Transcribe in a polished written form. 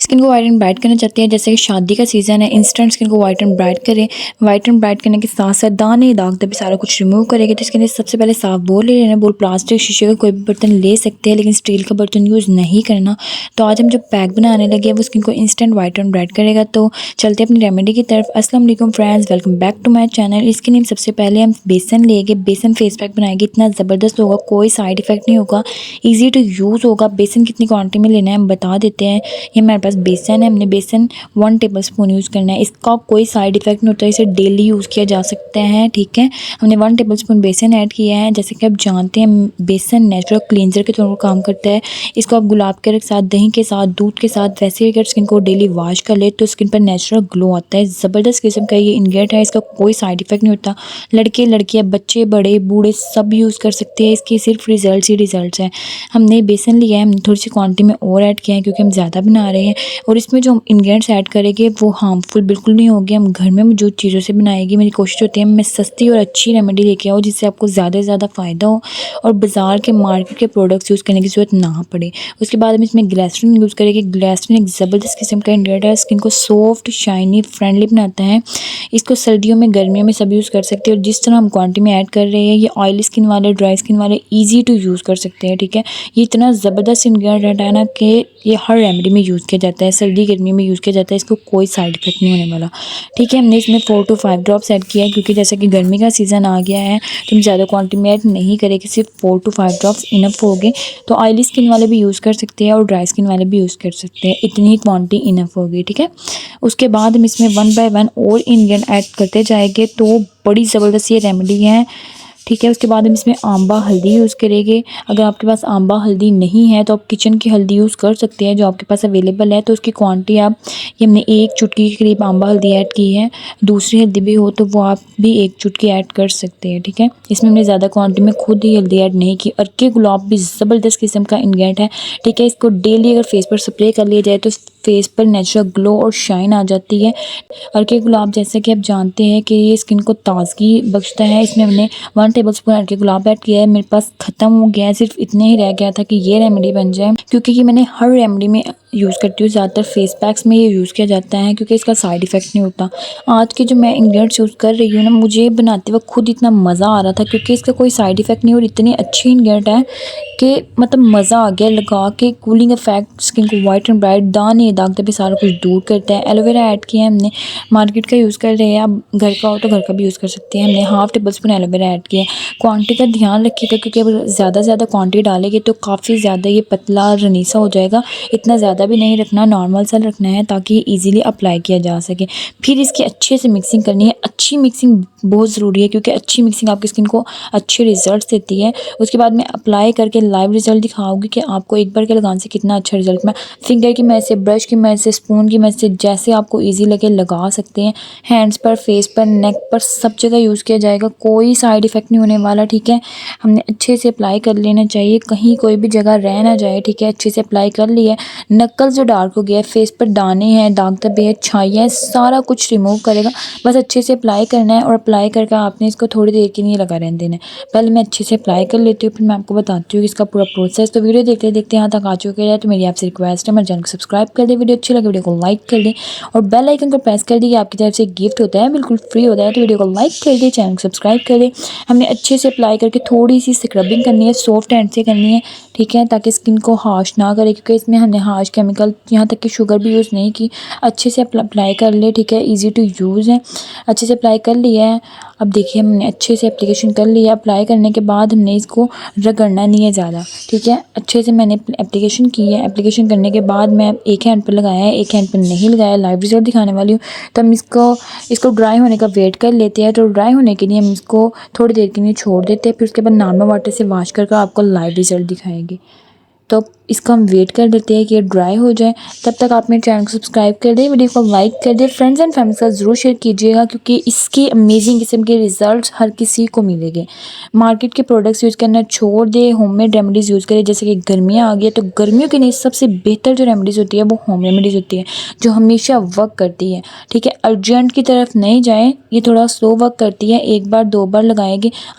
Skin को white and bright करना चाहते हैं, जैसे कि शादी का सीज़न है, इंस्टेंट स्किन को वाइट एंड ब्राइट करें। वाइट एंड ब्राइट करने के साथ साथ दाने दाग धब्बे सारा कुछ रिमूव करेंगे। तो इसके लिए सबसे पहले साफ बोल ले लेना। बोल प्लास्टिक शीशे का कोई भी बर्तन ले सकते हैं, लेकिन स्टील का बर्तन यूज़ नहीं करना। तो आज हम जो पैक बनाने लगे वो स्किन को इंस्टेंट वाइट एंड ब्राइट करेगा। तो चलते अपनी रेमेडी की तरफ। अस्सलाम वालेकुम friends, welcome back to my channel. इसके लिए सबसे पहले हम बेसन लेंगे, बेसन फेस पैक बनाएंगे। इतना ज़बरदस्त होगा, कोई साइड इफेक्ट नहीं होगा, ईजी टू यूज़ होगा। बेसन कितनी क्वांटिटी में लेना है हम बता देते हैं। ये हमारे पास बेसन है, हमने बेसन 1 टेबलस्पून यूज़ करना है। इसका कोई साइड इफेक्ट नहीं होता, इसे डेली यूज़ किया जा सकता है। ठीक है, हमने 1 टेबलस्पून बेसन ऐड किया है। जैसे कि आप जानते हैं बेसन नेचुरल क्लींजर के तौर पर काम करता है। इसको आप गुलाब के साथ, दही के साथ, दूध के साथ वैसे अगर स्किन को डेली वॉश कर ले तो स्किन पर नेचुरल ग्लो आता है। ज़बरदस्त किस्म का ये इंग्रेडिएंट है, इसका कोई साइड इफेक्ट नहीं होता। लड़के लड़कियाँ, बच्चे बड़े बूढ़े सब यूज़ कर सकते हैं। इसके सिर्फ रिजल्ट्स ही रिजल्ट्स हैं। हमने बेसन लिया है, हमने थोड़ी सी क्वांटिटी में और ऐड किया है क्योंकि हम ज़्यादा बना रहे हैं। और इसमें जो हम इंग्रेडिएंट्स ऐड करेंगे वो हार्मफुल बिल्कुल नहीं होंगे। हम घर में मौजूद चीज़ों से बनाएगी। मेरी कोशिश होती है मैं सस्ती और अच्छी रेमेडी लेके आऊँ जिससे आपको ज़्यादा से ज़्यादा फ़ायदा हो और बाज़ार के मार्केट के प्रोडक्ट्स यूज़ करने की ज़रूरत ना पड़े। उसके बाद हम इसमें ग्लिसरीन यूज़ करेंगे। ग्लिसरीन एक ज़बरदस्त किस्म का इंग्रेडिएंट है, स्किन को सॉफ्ट, शाइनी, फ्रेंडली बनाता है। इसको सर्दियों में, गर्मियों में सब यूज़ कर सकते हैं। और जिस तरह हम क्वांटिटी में ऐड कर रहे हैं, ये ऑयली स्किन वाले, ड्राई स्किन वाले ईजी टू यूज़ कर सकते हैं। ठीक है, ये इतना ज़बरदस्त इंग्रेडिएंट है ना कि ये हर रेमेडी में यूज़ किया जाता है, सर्दी गर्मी में यूज़ किया जाता है। इसको कोई साइड इफेक्ट नहीं होने वाला। ठीक है, हमने इसमें 4 to 5 ड्रॉप्स ऐड किया है क्योंकि जैसे कि गर्मी का सीज़न आ गया है तो हम ज़्यादा क्वांटिटी में ऐड नहीं करेंगे, सिर्फ 4 to 5 ड्रॉप्स इनफ होगी। तो ऑयली स्किन वाले भी यूज़ कर सकते हैं और ड्राई स्किन वाले भी यूज़ कर सकते हैं, इतनी ही क्वांटिटी इनफ होगी। ठीक है, उसके बाद हम इसमें 1 by 1 और इंग्रेडिएंट ऐड करते जाएंगे। तो बड़ी ज़बरदस्त ये रेमेडी है। ठीक है, उसके बाद हम इसमें आंबा हल्दी यूज़ करेंगे। अगर आपके पास आंबा हल्दी नहीं है तो आप किचन की हल्दी यूज़ कर सकते हैं जो आपके पास अवेलेबल है। तो उसकी क्वांटिटी आप, ये हमने 1 चुटकी के करीब आंबा हल्दी ऐड की है। दूसरी हल्दी भी हो तो वो आप भी 1 चुटकी ऐड कर सकते हैं। ठीक है, इसमें हमने ज़्यादा क्वांटिटी में खुद ही हल्दी ऐड नहीं की। अर्के गुलाब भी ज़बरदस्त किस्म का इंग्रेडिएंट है। ठीक है, इसको डेली अगर फेस पर स्प्रे कर लिया जाए तो फेस पर नेचुरल ग्लो और शाइन आ जाती है। अर्के गुलाब जैसे कि आप जानते हैं कि ये स्किन को ताजगी बख्शता है। इसमें हमने 1 टेबलस्पून अर्के गुलाब ऐड किया है। मेरे पास ख़त्म हो गया है, सिर्फ इतने ही रह गया था कि ये रेमेडी बन जाए, क्योंकि ये मैंने हर रेमेडी में यूज़ करती हूँ। ज़्यादातर फेस पैक्स में ये यूज़ किया जाता है क्योंकि इसका साइड इफ़ेक्ट नहीं होता। आज के जो मैं इंग्रेडिएंट्स यूज़ कर रही हूँ ना, मुझे बनाते वक्त खुद इतना मज़ा आ रहा था क्योंकि इसका कोई साइड इफ़ेक्ट नहीं और इतनी अच्छी इंग्रेडिएंट है कि मतलब मज़ा आ गया लगा के। कूलिंग इफेक्ट, स्किन को वाइट एंड ब्राइट, दाने दाग धब्बे सारा कुछ दूर करता है। एलोवेरा ऐड किया है हमने, मार्केट का यूज़ कर रहे हैं, आप घर का हो तो घर का भी यूज़ कर सकते हैं। हमने 1/2 टेबलस्पून एलोवेरा ऐड किया है। क्वांटिटी का ध्यान रखिएगा क्योंकि अब ज़्यादा से ज़्यादा क्वांटिटी डालेंगे तो काफ़ी ज़्यादा ये पतला रनीसा हो जाएगा। इतना ज़्यादा भी नहीं रखना, नॉर्मल सा रखना है ताकि ये ईजिली अप्लाई किया जा सके। फिर इसकी अच्छे से मिक्सिंग करनी है। अच्छी मिक्सिंग बहुत ज़रूरी है क्योंकि अच्छी मिक्सिंग आपकी स्किन को अच्छे रिजल्ट देती है। उसके बाद मैं अप्लाई करके लाइव रिजल्ट दिखाऊंगी कि आपको एक बार के लगाने से कितना अच्छा रिजल्ट। मैं फिंगर की मदद से, ब्रश की मदद से, स्पून की मदद से, जैसे आपको ईजी लगे लगा सकते हैं। हैंड्स पर, फेस पर, नेक पर, सब जगह यूज़ किया जाएगा, कोई साइड इफ़ेक्ट नहीं होने वाला। ठीक है, हमने अच्छे से अप्लाई कर लेना चाहिए, कहीं कोई भी जगह रह ना जाए। ठीक है, अच्छे से अप्लाई कर लिया है। नकल जो डार्क हो गया है, फेस पर दाने हैं, दाग धब्बे हैं, छाइयाँ हैं, सारा कुछ रिमूव करेगा। बस अच्छे से अप्लाई करना है और अप्लाई करके आपने इसको थोड़ी देर के लिए लगा रहने देना है। पहले मैं अच्छे से अप्लाई कर लेती हूँ, फिर मैं आपको बताती हूँ कि इसका पूरा प्रोसेस। तो वीडियो देखते देखते यहाँ तक आ चुके हैं तो मेरी आपसे रिक्वेस्ट है, मेरे चैनल को सब्सक्राइब कर दे। वीडियो अच्छी लगे वीडियो को लाइक कर दें और बेल आइकन को प्रेस कर दी। आपकी तरफ से गिफ्ट होता है, बिल्कुल फ्री होता है। तो वीडियो को लाइक कर दे, चैनल को सब्सक्राइब कर दे। हमने अच्छे से अप्लाई करके थोड़ी सी स्क्रबिंग करनी है, सॉफ्ट हैंड से करनी है। ठीक है, ताकि स्किन को हार्श ना करे क्योंकि इसमें हमने हार्श केमिकल, यहाँ तक कि शुगर भी यूज़ नहीं की। अच्छे से अप्लाई कर ले। ठीक है, ईजी टू यूज़ है, अच्छे से अप्लाई कर लिया है। अब देखिए हमने अच्छे से एप्लीकेशन कर लिया। अप्लाई करने के बाद हमने इसको रगड़ना नहीं है ज़्यादा। ठीक है, अच्छे से मैंने एप्लीकेशन की है। एप्लीकेशन करने के बाद मैं एक हैंड पर लगाया है, एक हैंड पर नहीं लगाया। लाइव रिजल्ट दिखाने वाली हूँ। तो हम इसको ड्राई होने का वेट कर लेते हैं। तो ड्राई होने के लिए हम इसको थोड़ी देर के लिए छोड़ देते हैं, फिर उसके बाद नॉर्मल वाटर से वॉश करके आपको लाइव रिजल्ट दिखाएंगे। तो इसका हम वेट कर देते हैं कि ये ड्राई हो जाए। तब तक आप मेरे चैनल को सब्सक्राइब कर दें, वीडियो को लाइक कर दें, फ्रेंड्स एंड फैमिली के साथ ज़रूर शेयर कीजिएगा क्योंकि इसके अमेजिंग किस्म के रिजल्ट्स हर किसी को मिलेंगे। मार्केट के प्रोडक्ट्स यूज़ करना छोड़ दे, होममेड रेमेडीज़ यूज़ करें। जैसे कि गर्मियाँ आ गई है तो गर्मियों के लिए सबसे बेहतर जो रेमेडीज़ होती है वो होम रेमेडीज़ होती है जो हमेशा वर्क करती है। ठीक है, अर्जेंट की तरफ नहीं जाएँ, ये थोड़ा स्लो वर्क करती है। 1 बार 2 बार लगाएंगे